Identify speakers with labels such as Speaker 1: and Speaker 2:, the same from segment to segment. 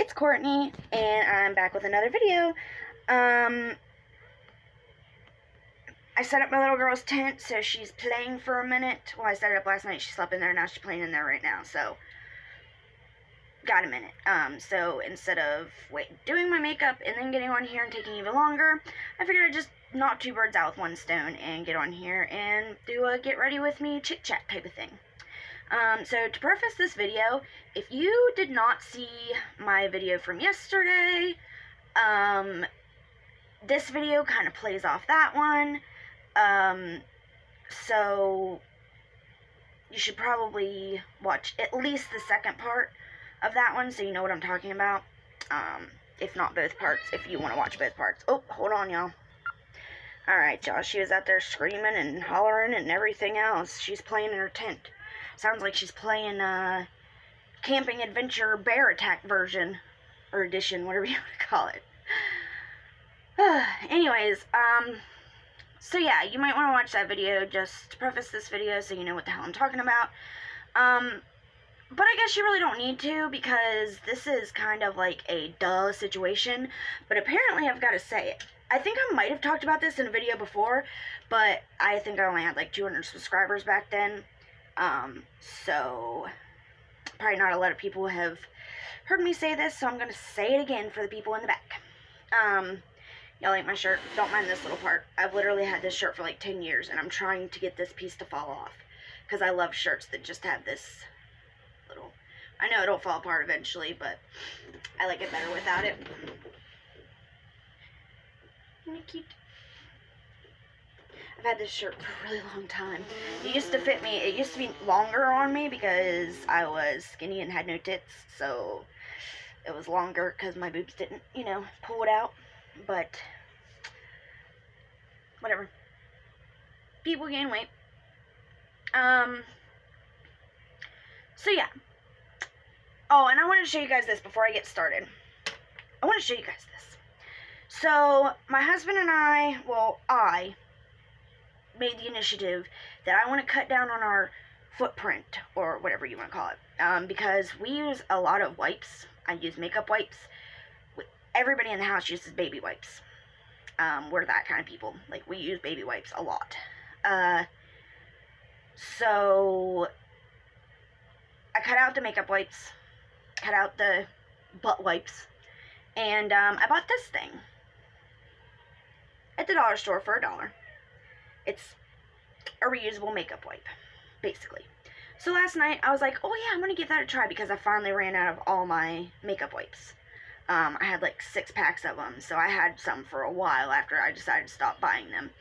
Speaker 1: it's Courtney, and I'm back with another video. I set up my little girl's tent, so she's playing for a minute. Well, I set it up last night, she slept in there, now she's playing in there right now, so got a minute. So instead of doing my makeup and then getting on here and taking even longer, I figured I'd just knock two birds out with one stone and get on here and do a get ready with me chit chat type of thing. So to preface this video, if you did not see my video from yesterday, this video kind of plays off that one, so you should probably watch at least the second part of that one so you know what I'm talking about, if not both parts, if you want to watch both parts. Oh, hold on, y'all. Alright, y'all, she was out there screaming and hollering and everything else. She's playing in her tent. Sounds like she's playing, Camping Adventure Bear Attack version, or edition, whatever you want to call it. Anyways, so yeah, you might want to watch that video just to preface this video so you know what the hell I'm talking about. But I guess you really don't need to, because this is kind of like a duh situation, but apparently I've got to say it. I think I might have talked about this in a video before, but I think I only had like 200 subscribers back then. So probably not a lot of people have heard me say this, so I'm going to say it again for the people in the back. Y'all like my shirt? Don't mind this little part. I've literally had this shirt for like 10 years, and I'm trying to get this piece to fall off, because I love shirts that just have this little, I know it'll fall apart eventually, but I like it better without it. Isn't it cute? I've had this shirt for a really long time. It used to fit me, it used to be longer on me because I was skinny and had no tits, so it was longer because my boobs didn't, you know, pull it out, but whatever. People gain weight. So yeah. Oh, and I want to show you guys this before I get started. I want to show you guys this. So, my husband and I made the initiative that I want to cut down on our footprint, or whatever you want to call it, because we use a lot of wipes. I use makeup wipes. Everybody in the house uses baby wipes. We're that kind of people. Like, we use baby wipes a lot. So I cut out the makeup wipes, cut out the butt wipes, and I bought this thing at the dollar store for $1. It's a reusable makeup wipe, basically. So last night, I was like, oh yeah, I'm going to give that a try, because I finally ran out of all my makeup wipes. I had like 6 packs of them, so I had some for a while after I decided to stop buying them.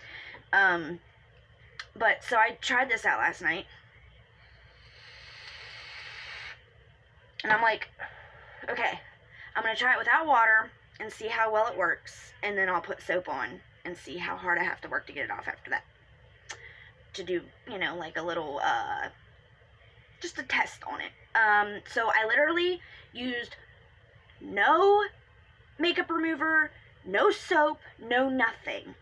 Speaker 1: But, so I tried this out last night, and I'm like, okay, I'm going to try it without water and see how well it works, and then I'll put soap on and see how hard I have to work to get it off after that. To do, you know, like a little, just a test on it. So I literally used no makeup remover, no soap, no nothing.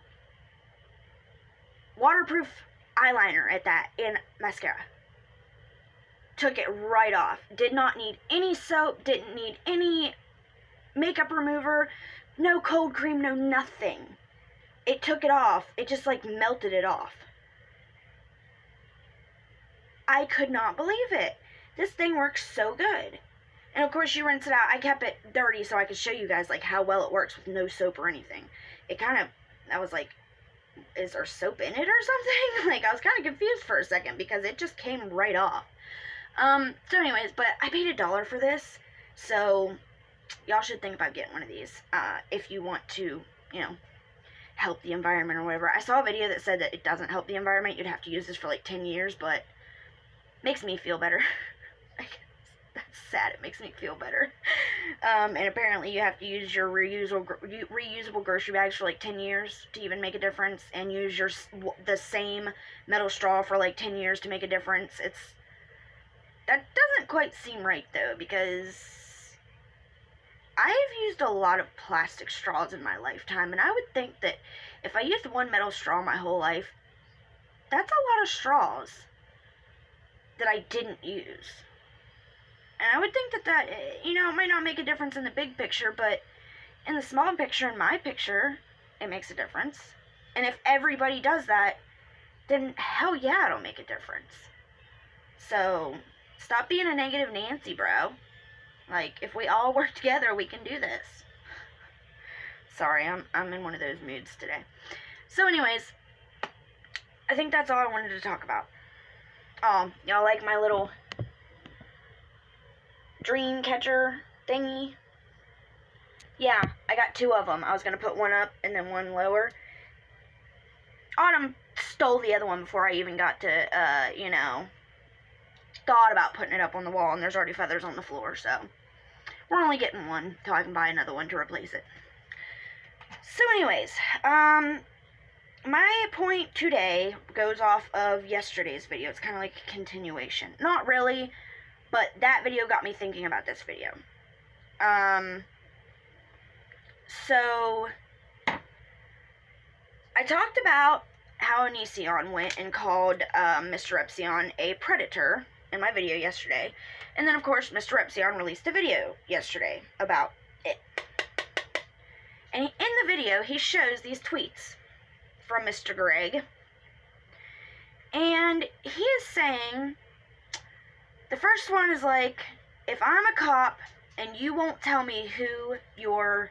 Speaker 1: Waterproof eyeliner at that, and mascara. Took it right off. Did not need any soap, didn't need any makeup remover, no cold cream, no nothing. It took it off. It just like melted it off. I could not believe it. This thing works so good. And of course you rinse it out. I kept it dirty so I could show you guys like how well it works with no soap or anything. It kind of, I was like, is there soap in it or something? Like, I was kind of confused for a second because it just came right off. So anyways, but I paid $1 for this, so y'all should think about getting one of these, if you want to, you know, help the environment or whatever. I saw a video that said that it doesn't help the environment, you'd have to use this for like 10 years, but makes me feel better. That's sad, it makes me feel better. And apparently you have to use your reusable grocery bags for like 10 years to even make a difference, and use the same metal straw for like 10 years to make a difference. That doesn't quite seem right though, because I've used a lot of plastic straws in my lifetime, and I would think that if I used one metal straw my whole life, that's a lot of straws that I didn't use. And I would think that, it might not make a difference in the big picture, but in the small picture, in my picture, it makes a difference. And if everybody does that, then hell yeah, it'll make a difference. So, stop being a negative Nancy, bro. Like, if we all work together, we can do this. Sorry, I'm in one of those moods today. So anyways, I think that's all I wanted to talk about. Y'all like my little dream catcher thingy? Yeah, I got 2 of them. I was going to put one up and then one lower. Autumn stole the other one before I even got to, thought about putting it up on the wall, and there's already feathers on the floor, so we're only getting one till I can buy another one to replace it. So anyways, my point today goes off of yesterday's video. It's kind of like a continuation. Not really, but that video got me thinking about this video. So I talked about how Onision went and called Mr. Epsilon a predator in my video yesterday. And then, of course, Mr. Epsilon released a video yesterday about it. And in the video, he shows these tweets from Mr. Greg. And he is saying, the first one is like, if I'm a cop and you won't tell me who your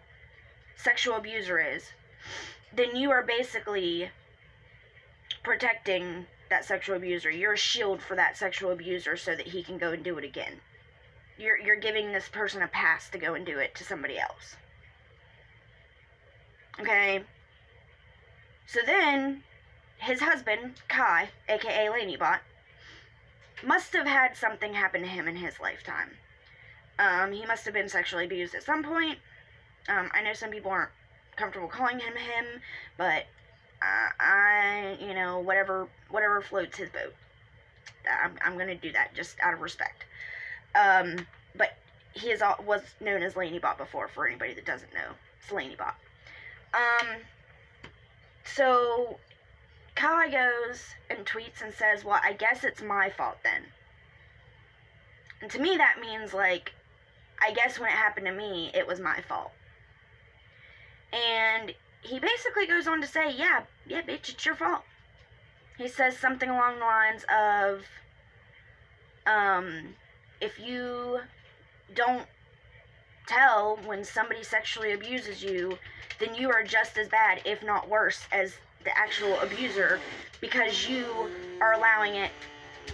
Speaker 1: sexual abuser is, then you are basically protecting that sexual abuser. You're a shield for that sexual abuser so that he can go and do it again. You're giving this person a pass to go and do it to somebody else. Okay? So then, his husband, Kai, aka Lanybot, must have had something happen to him in his lifetime. He must have been sexually abused at some point. I know some people aren't comfortable calling him, but whatever floats his boat. I'm gonna do that just out of respect. But he was known as Lanybot before, for anybody that doesn't know. It's Lanybot. So Kai goes and tweets and says, well, I guess it's my fault then. And to me that means, like, I guess when it happened to me, it was my fault. And he basically goes on to say, yeah, bitch, it's your fault. He says something along the lines of, if you don't tell when somebody sexually abuses you, then you are just as bad, if not worse, as the actual abuser, because you are allowing it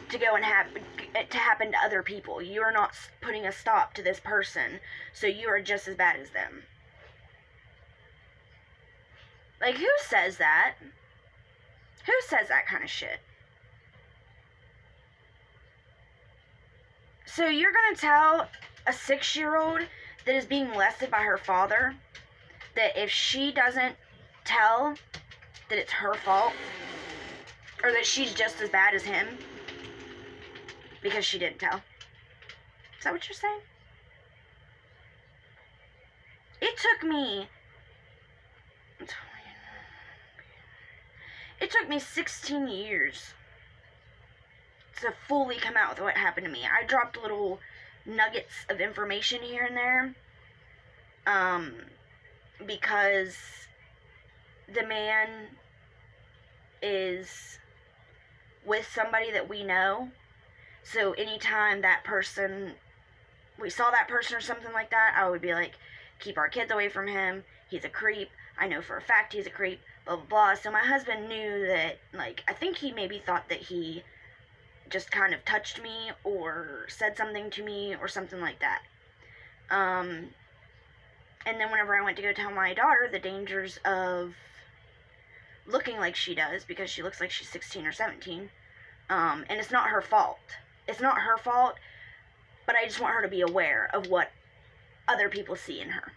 Speaker 1: to go and happen to other people. You are not putting a stop to this person, so you are just as bad as them. Like, who says that? Who says that kind of shit? So you're gonna tell a 6-year-old that is being molested by her father that if she doesn't tell, that it's her fault, or that she's just as bad as him because she didn't tell? Is that what you're saying? It took me 16 years to fully come out with what happened to me. I dropped little nuggets of information here and there, because the man is with somebody that we know. So anytime we saw that person or something like that, I would be like, keep our kids away from him. He's a creep. I know for a fact he's a creep. Blah, blah, blah. So my husband knew that, like, I think he maybe thought that he just kind of touched me or said something to me or something like that. And then whenever I went to go tell my daughter the dangers of looking like she does, because she looks like she's 16 or 17, and it's not her fault. It's not her fault, but I just want her to be aware of what other people see in her.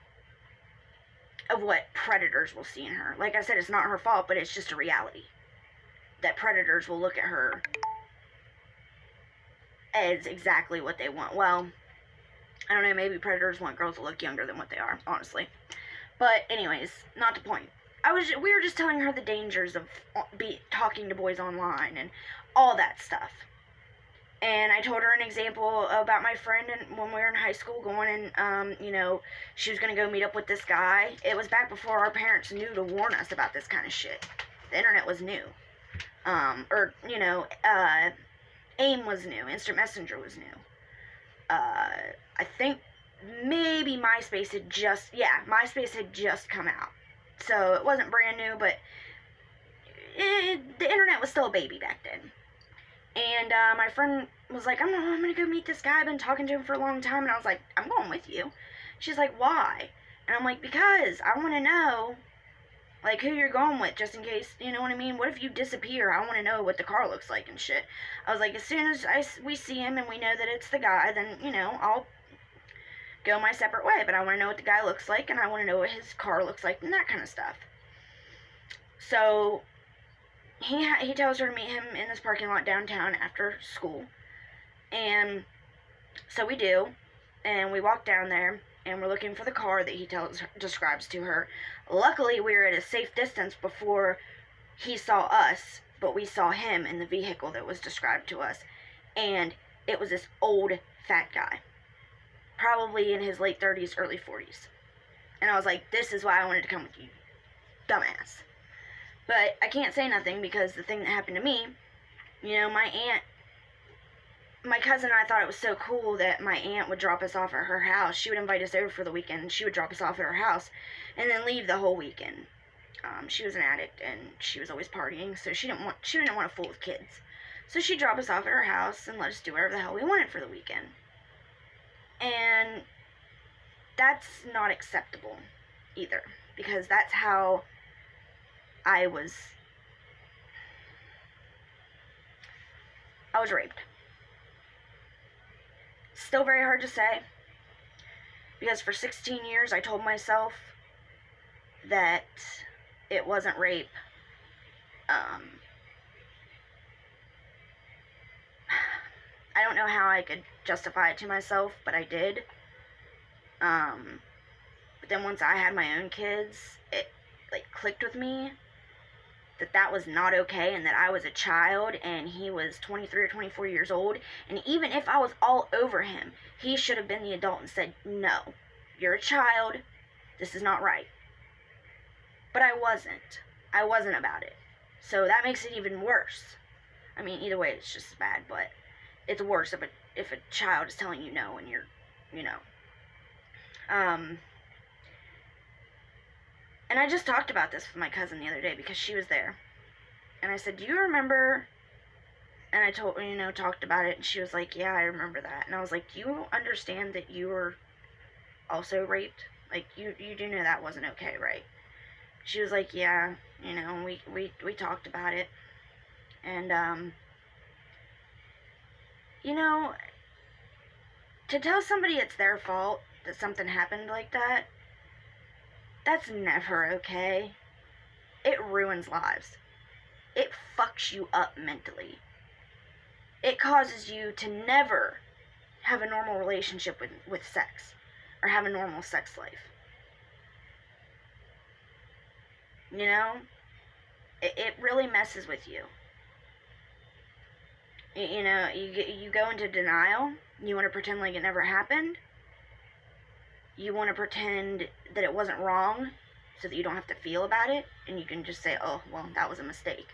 Speaker 1: Of what predators will see in her. Like I said, it's not her fault, but it's just a reality. That predators will look at her as exactly what they want. Well, I don't know, maybe predators want girls to look younger than what they are, honestly. But anyways, not the point. We were just telling her the dangers of talking to boys online and all that stuff. And I told her an example about my friend and when we were in high school going and, she was going to go meet up with this guy. It was back before our parents knew to warn us about this kind of shit. The internet was new. AIM was new. Instant Messenger was new. I think maybe MySpace had just come out. So it wasn't brand new, but the internet was still a baby back then. And my friend was like, I'm going to go meet this guy. I've been talking to him for a long time. And I was like, I'm going with you. She's like, why? And I'm like, because I want to know, like, who you're going with, just in case, you know what I mean? What if you disappear? I want to know what the car looks like and shit. I was like, as soon as we see him and we know that it's the guy, then, I'll go my separate way. But I want to know what the guy looks like, and I want to know what his car looks like, and that kind of stuff. So he tells her to meet him in this parking lot downtown after school. And so we do, and we walk down there, and we're looking for the car that he describes to her. Luckily, we were at a safe distance before he saw us, but we saw him in the vehicle that was described to us. And it was this old, fat guy, probably in his late 30s, early 40s. And I was like, this is why I wanted to come with you, dumbass. But I can't say nothing because the thing that happened to me, my cousin and I thought it was so cool that my aunt would drop us off at her house. She would invite us over for the weekend, and she would drop us off at her house and then leave the whole weekend. She was an addict, and she was always partying, so she didn't want to fool with kids. So she'd drop us off at her house and let us do whatever the hell we wanted for the weekend. And that's not acceptable either, because that's how I was raped. Still very hard to say, because for 16 years I told myself that it wasn't rape. I don't know how I could justify it to myself, but I did. But then once I had my own kids, it clicked with me that was not okay, and that I was a child and he was 23 or 24 years old, and even if I was all over him, he should have been the adult and said, no, you're a child, this is not right. But I wasn't about it, so that makes it even worse. I mean, either way, it's just bad, but it's worse if a child is telling you no and you're, And I just talked about this with my cousin the other day because she was there. And I said, do you remember? And I talked about it, and she was like, yeah, I remember that. And I was like, do you understand that you were also raped? Like, you do know that wasn't okay, right? She was like, yeah, we talked about it. And, to tell somebody it's their fault that something happened like that, that's never okay. It ruins lives. It fucks you up mentally. It causes you to never have a normal relationship with sex, or have a normal sex life. It really messes with you. You go into denial. You want to pretend like it never happened. You want to pretend that it wasn't wrong so that you don't have to feel about it, and you can just say, oh, well, that was a mistake.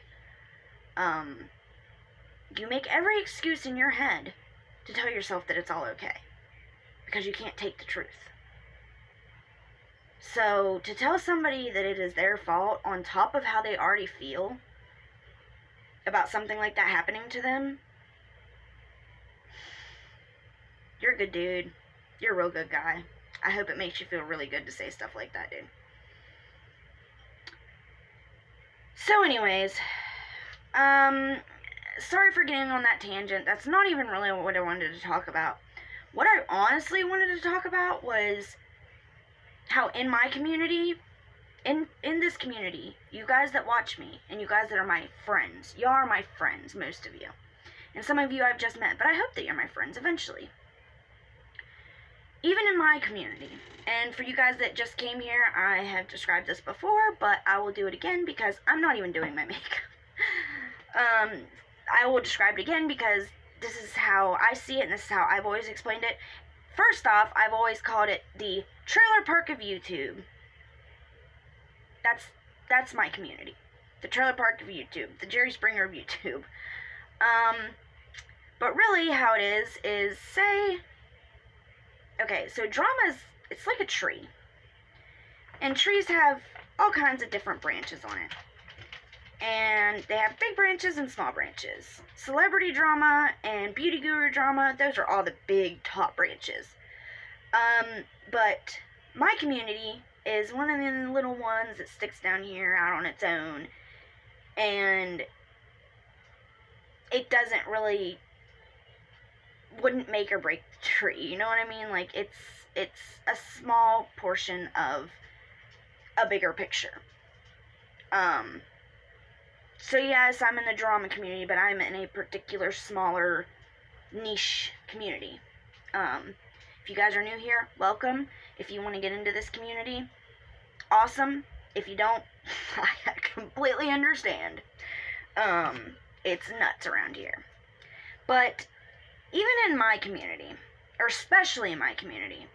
Speaker 1: You make every excuse in your head to tell yourself that it's all okay, because you can't take the truth. So to tell somebody that it is their fault on top of how they already feel about something like that happening to them, you're a good dude. You're a real good guy. I hope it makes you feel really good to say stuff like that, dude. So anyways, sorry for getting on that tangent. That's not even really what I wanted to talk about. What I honestly wanted to talk about was how in my community, in this community, you guys that watch me, and you guys that are my friends, y'all are my friends, most of you. And some of you I've just met, but I hope that you're my friends eventually. Even in my community, and for you guys that just came here, I have described this before, but I will do it again because I'm not even doing my makeup. I will describe it again because this is how I see it, and this is how I've always explained it. First off, I've always called it the trailer park of YouTube. That's my community. The trailer park of YouTube. The Jerry Springer of YouTube. But really how it is, say, okay, so drama it's like a tree. And trees have all kinds of different branches on it. And they have big branches and small branches. Celebrity drama and beauty guru drama, those are all the big top branches. But my community is one of the little ones that sticks down here out on its own. And it doesn't really, wouldn't make or break the tree, you know what I mean? Like, it's a small portion of a bigger picture. So yes, I'm in the drama community, but I'm in a particular smaller niche community. If you guys are new here, welcome. If you want to get into this community, awesome. If you don't, I completely understand. It's nuts around here. But even in my community, or especially in my community,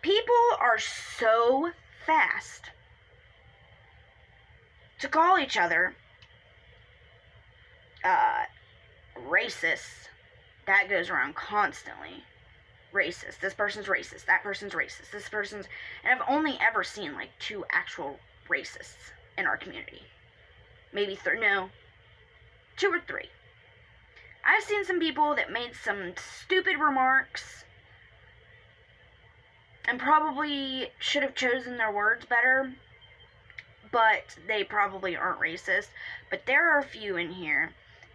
Speaker 1: people are so fast to call each other racist. That goes around constantly. Racist. This person's racist. That person's racist. This person's... And I've only ever seen, like, 2 actual racists in our community. Maybe 3. No. 2 or 3. I've seen some people that made some stupid remarks and probably should have chosen their words better, but they probably aren't racist. But there are a few in here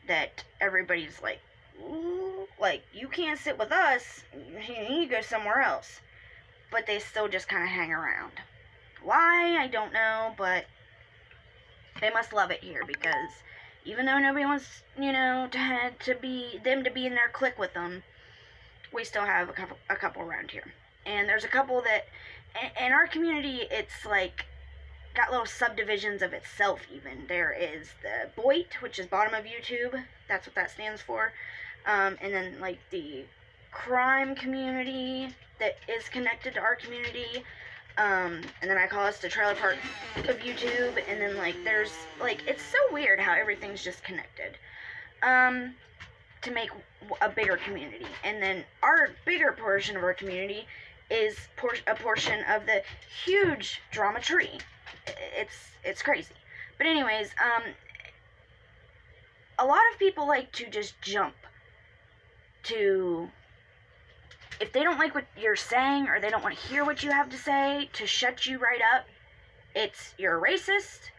Speaker 1: that everybody's like, ooh, like, you can't sit with us, you go somewhere else. But they still just kind of hang around. Why? I don't know, but they must love it here, because even though nobody wants, you know, to be in their clique with them, we still have a couple around here. And there's a couple that, in our community, it's like, got little subdivisions of itself even. There is the BOIT, which is bottom of YouTube. That's what that stands for. And then, like, the crime community that is connected to our community. And then I call us the trailer park of YouTube. And then, like, there's, like, it's so weird how everything's just connected. To make a bigger community. And then our bigger portion of our community is a portion of the huge drama tree. It's crazy. But anyways, a lot of people like to just jump to, if they don't like what you're saying or they don't want to hear what you have to say, to shut you right up. It's, you're a racist,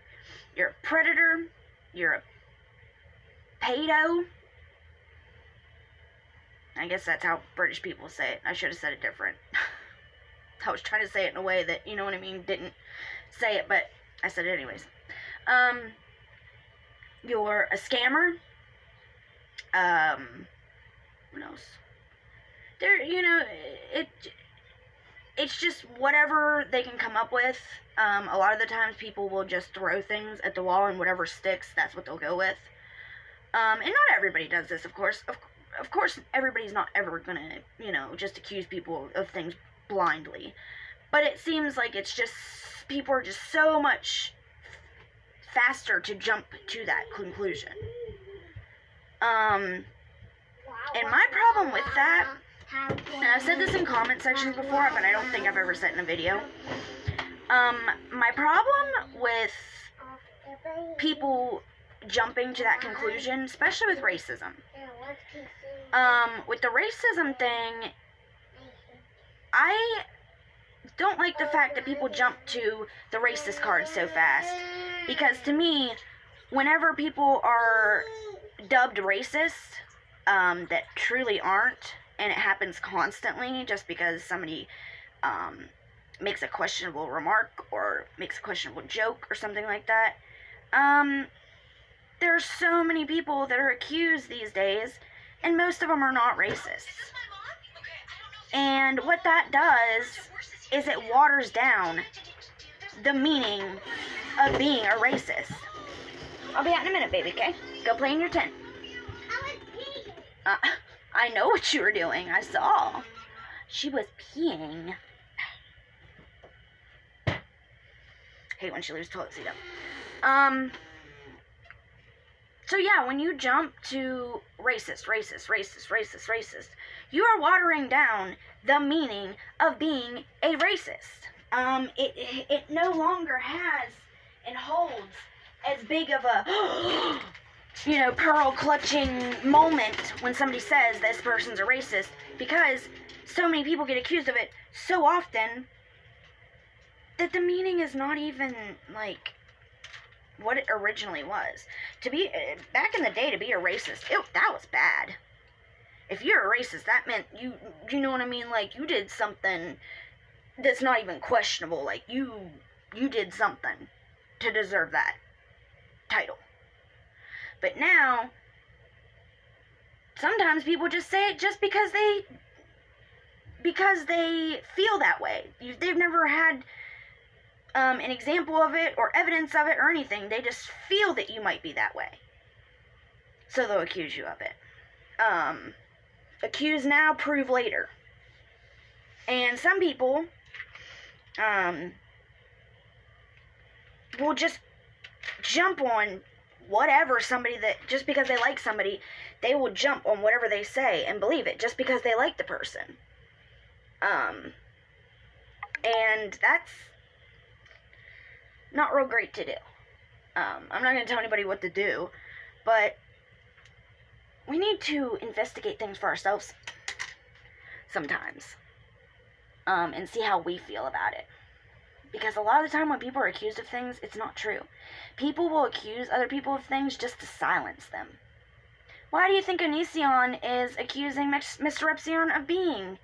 Speaker 1: you're a predator, you're a pedo. I guess that's how British people say it. I should have said it different. I was trying to say it in a way that, you know what I mean, didn't say it, but I said it anyways. You're a scammer. What else? There, you know, it's just whatever they can come up with. A lot of the times people will just throw things at the wall, and whatever sticks, that's what they'll go with. And not everybody does this, of course. Of course, everybody's not ever gonna, you know, just accuse people of things blindly. But it seems like it's just, people are just so much faster to jump to that conclusion. And my problem with that, and I've said this in comment sections before, but I don't think I've ever said it in a video. My problem with people jumping to that conclusion, especially with racism. With the racism thing, I don't like the fact that people jump to the racist card so fast. Because to me, whenever people are dubbed racist, that truly aren't, and it happens constantly just because somebody makes a questionable remark or makes a questionable joke or something like that, there's so many people that are accused these days, and most of them are not racist. And what that does is it waters down the meaning of being a racist. I'll be out in a minute, baby, okay? Go play in your tent. Uh, I know what you were doing. I saw. She was peeing. Hate when she leaves toilet seat up. So yeah, when you jump to racist, you are watering down the meaning of being a racist. It no longer has and holds as big of a pearl clutching moment when somebody says this person's a racist, because so many people get accused of it so often that the meaning is not even like what it originally was. To be back in the day, to be a racist, that was bad. If you're a racist, that meant you know what I mean, like you did something that's not even questionable, like you did something to deserve that title. But now sometimes people just say it just because they feel that way. They've never had an example of it or evidence of it or anything. They just feel that you might be that way, so they'll accuse you of it. Accuse now, prove later. And some people will just jump on whatever somebody, that just because they like somebody, they will jump on whatever they say and believe it just because they like the person. And that's not real great to do. I'm not going to tell anybody what to do, but we need to investigate things for ourselves sometimes, and see how we feel about it. Because a lot of the time when people are accused of things, it's not true. People will accuse other people of things just to silence them. Why do you think Onision is accusing Mr. Epsilon of being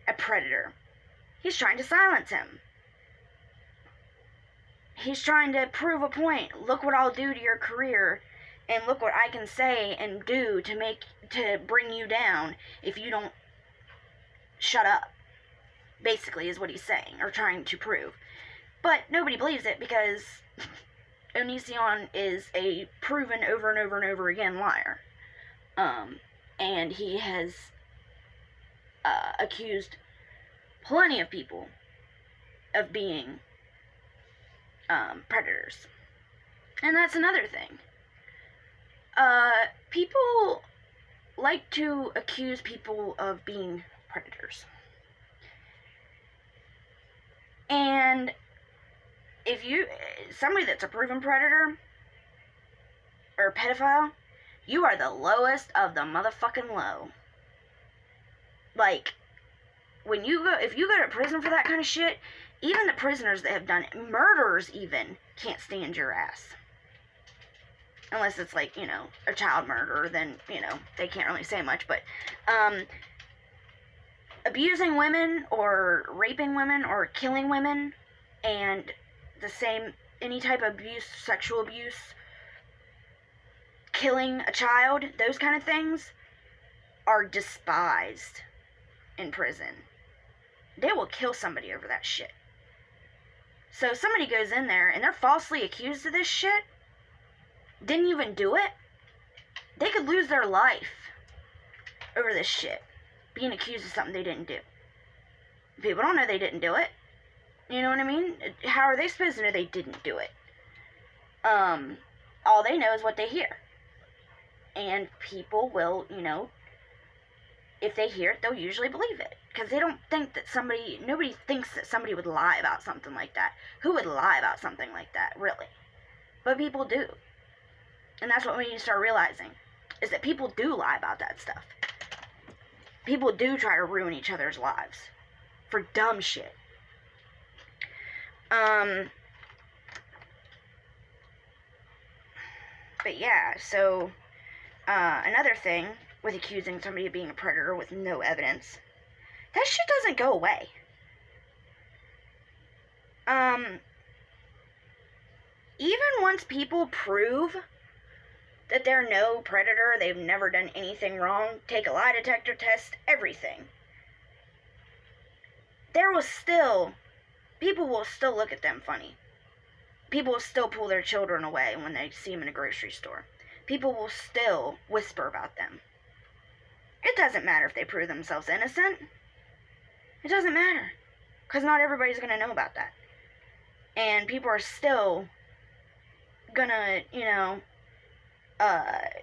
Speaker 1: a predator? He's trying to silence him. He's trying to prove a point. Look what I'll do to your career, and look what I can say and do to bring you down if you don't shut up. Basically is what he's saying, or trying to prove. But nobody believes it because Onision is a proven over and over and over again liar. And he has accused plenty of people of being predators. And that's another thing. People like to accuse people of being predators. And if somebody that's a proven predator or pedophile, you are the lowest of the motherfucking low. Like, if you go to prison for that kind of shit, even the prisoners that have done it, murderers even, can't stand your ass. Unless it's like, a child murderer, then, they can't really say much. But, abusing women or raping women or killing women, and any type of abuse, sexual abuse, killing a child, those kind of things are despised in prison. They will kill somebody over that shit. So if somebody goes in there and they're falsely accused of this shit, didn't even do it, they could lose their life over this shit, being accused of something they didn't do. People don't know they didn't do it. You know what I mean? How are they supposed to know they didn't do it? All they know is what they hear. And people will, if they hear it, they'll usually believe it. Because they don't think that nobody thinks that somebody would lie about something like that. Who would lie about something like that, really? But people do. And that's what we need to start realizing, is that people do lie about that stuff. People do try to ruin each other's lives for dumb shit. But yeah, so another thing with accusing somebody of being a predator with no evidence, that shit doesn't go away. Even once people prove that they're no predator, they've never done anything wrong, take a lie detector test, everything, people will still look at them funny. People will still pull their children away when they see them in a grocery store. People will still whisper about them. It doesn't matter if they prove themselves innocent. It doesn't matter. Because not everybody's going to know about that. And people are still going to,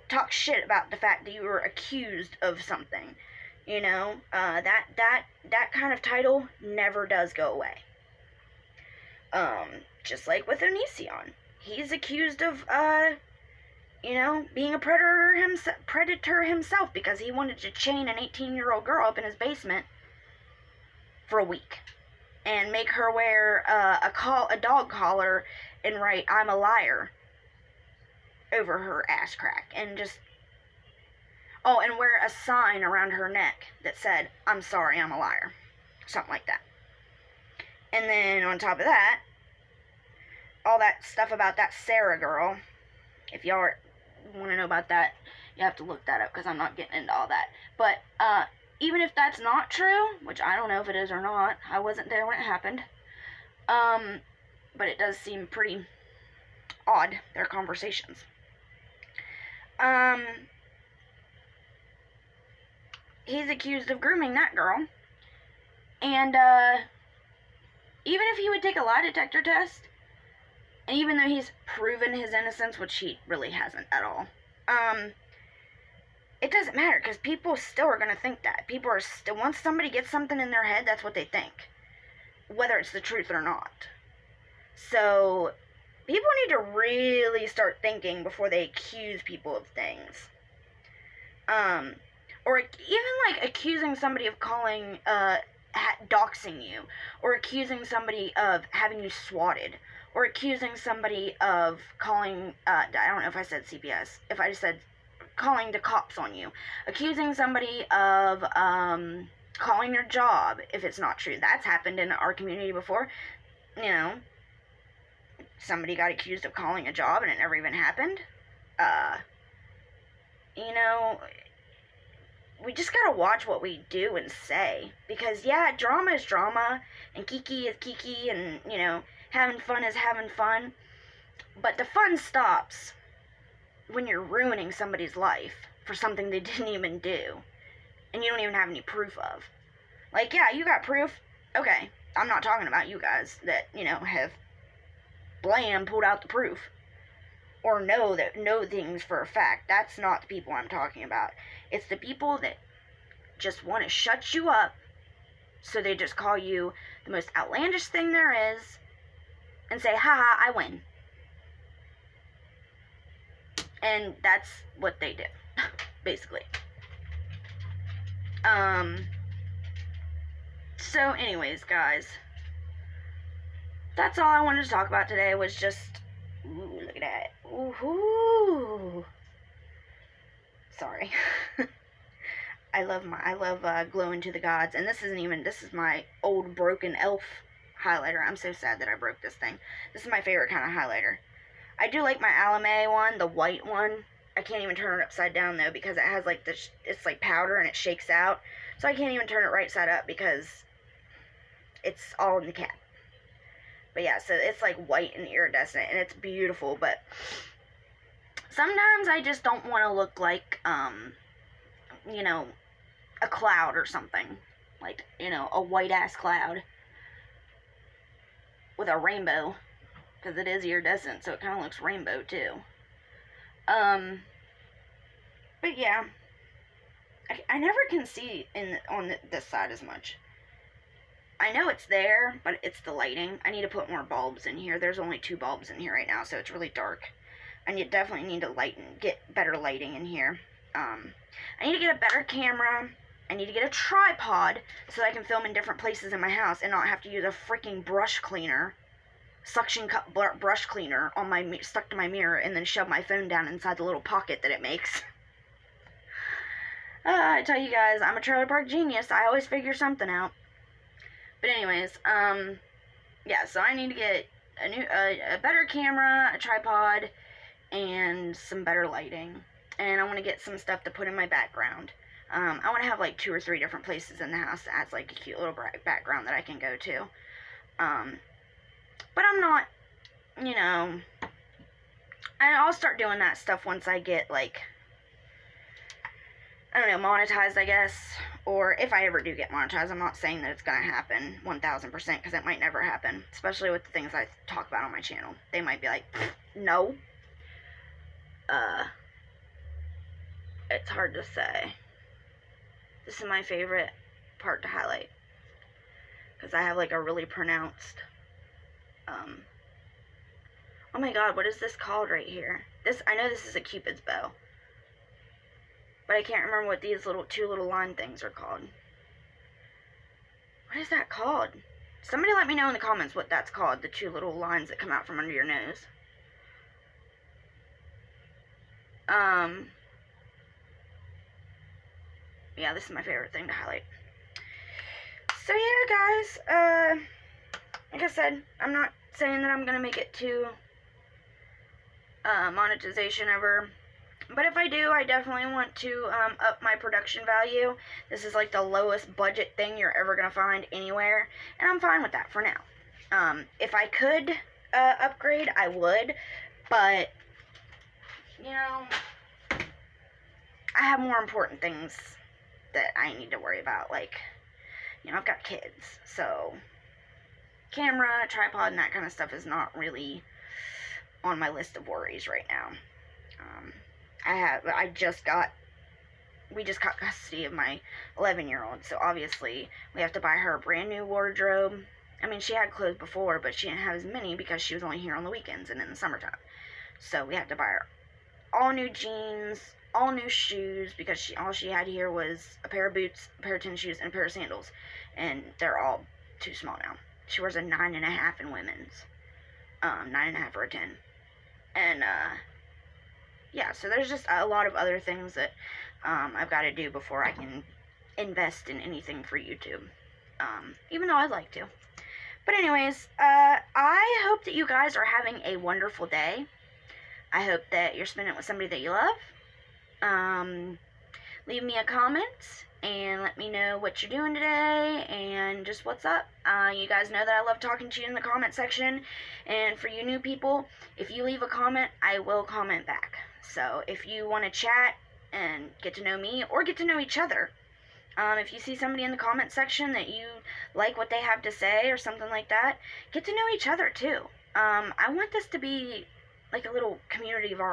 Speaker 1: talk shit about the fact that you were accused of something. That kind of title never does go away. Just like with Onision. He's accused of, being a predator himself because he wanted to chain an 18-year-old girl up in his basement for a week and make her wear a dog collar and write "I'm a liar" over her ass crack, and and wear a sign around her neck that said "I'm sorry, I'm a liar," something like that. And then on top of that, all that stuff about that Sarah girl. If y'all want to know about that, you have to look that up because I'm not getting into all that. But even if that's not true, which I don't know if it is or not, I wasn't there when it happened. But it does seem pretty odd, their conversations. He's accused of grooming that girl. And even if he would take a lie detector test, and even though he's proven his innocence, which he really hasn't at all, it doesn't matter, because people still are going to think that. People are still, once somebody gets something in their head, that's what they think, whether it's the truth or not. So, people need to really start thinking before they accuse people of things. Or even, accusing somebody of doxing you, or accusing somebody of having you swatted, or accusing somebody of calling, I don't know if I said CPS, if I just said calling the cops on you, accusing somebody of calling your job if it's not true. That's happened in our community before. Somebody got accused of calling a job and it never even happened. We just gotta watch what we do and say, because yeah, drama is drama, and kiki is kiki, and having fun is having fun, but the fun stops when you're ruining somebody's life for something they didn't even do, and you don't even have any proof of. Yeah, you got proof, okay, I'm not talking about you guys that, have pulled out the proof, or know things for a fact. That's not the people I'm talking about. It's the people that just want to shut you up, so they just call you the most outlandish thing there is, and say, haha, I win. And that's what they do, basically. So anyways, guys, that's all I wanted to talk about today, was just, ooh, look at that, ooh, sorry. I love glowing to the gods, and this is my old broken elf highlighter. I'm so sad that I broke this thing. This is my favorite kind of highlighter. I do like my Alame one, the white one. I can't even turn it upside down though, because it has it's like powder and it shakes out. So I can't even turn it right side up because it's all in the cap. But yeah, so it's like white and iridescent, and it's beautiful, but sometimes I just don't want to look like, a cloud or something. A white-ass cloud with a rainbow, because it is iridescent, so it kind of looks rainbow, too. But yeah, I never can see on this side as much. I know it's there, but it's the lighting. I need to put more bulbs in here. There's only 2 bulbs in here right now, so it's really dark. I definitely need to get better lighting in here. I need to get a better camera. I need to get a tripod so that I can film in different places in my house and not have to use a freaking brush cleaner, suction cup brush cleaner stuck to my mirror, and then shove my phone down inside the little pocket that it makes. I tell you guys, I'm a trailer park genius. I always figure something out. But anyways, yeah, so I need to get a better camera, a tripod, and some better lighting. And I want to get some stuff to put in my background. I want to have 2 or 3 different places in the house that has a cute little background that I can go to. But I'm not, and I'll start doing that stuff once I get I don't know, monetized, I guess. Or if I ever do get monetized, I'm not saying that it's going to happen 1000%, because it might never happen. Especially with the things I talk about on my channel. They might be like, no. It's hard to say. This is my favorite part to highlight, because I have like a really pronounced, oh my god, what is this called right here? I know this is a Cupid's bow, but I can't remember what these two little line things are called. What is that called? Somebody let me know in the comments what that's called, the two little lines that come out from under your nose. Yeah, this is my favorite thing to highlight. So yeah, guys, like I said, I'm not saying that I'm gonna make it to monetization ever, but if I do, I definitely want to up my production value. This is like the lowest budget thing you're ever gonna find anywhere, and I'm fine with that for now. If I could upgrade, I would, but you know, I have more important things that I need to worry about. Like, you know, I've got kids, so camera, tripod, and that kind of stuff is not really on my list of worries right now. We just got custody of my 11-year-old, so obviously we have to buy her a brand new wardrobe. I mean, she had clothes before, but she didn't have as many because she was only here on the weekends and in the summertime. So we had to buy her all new jeans, all new shoes, because all she had here was a pair of boots, a pair of tennis shoes, and a pair of sandals, and they're all too small now. She wears a 9.5 in women's, 9.5 or a 10, and yeah. So there's just a lot of other things that I've got to do before I can invest in anything for YouTube, even though I'd like to. But anyways, I hope that you guys are having a wonderful day. I hope that you're spending it with somebody that you love. Leave me a comment and let me know what you're doing today and just what's up. You guys know that I love talking to you in the comment section, and for you new people, if you leave a comment, I will comment back. So if you want to chat and get to know me or get to know each other, if you see somebody in the comment section that you like what they have to say or something like that, get to know each other too. I want this to be like a little community of our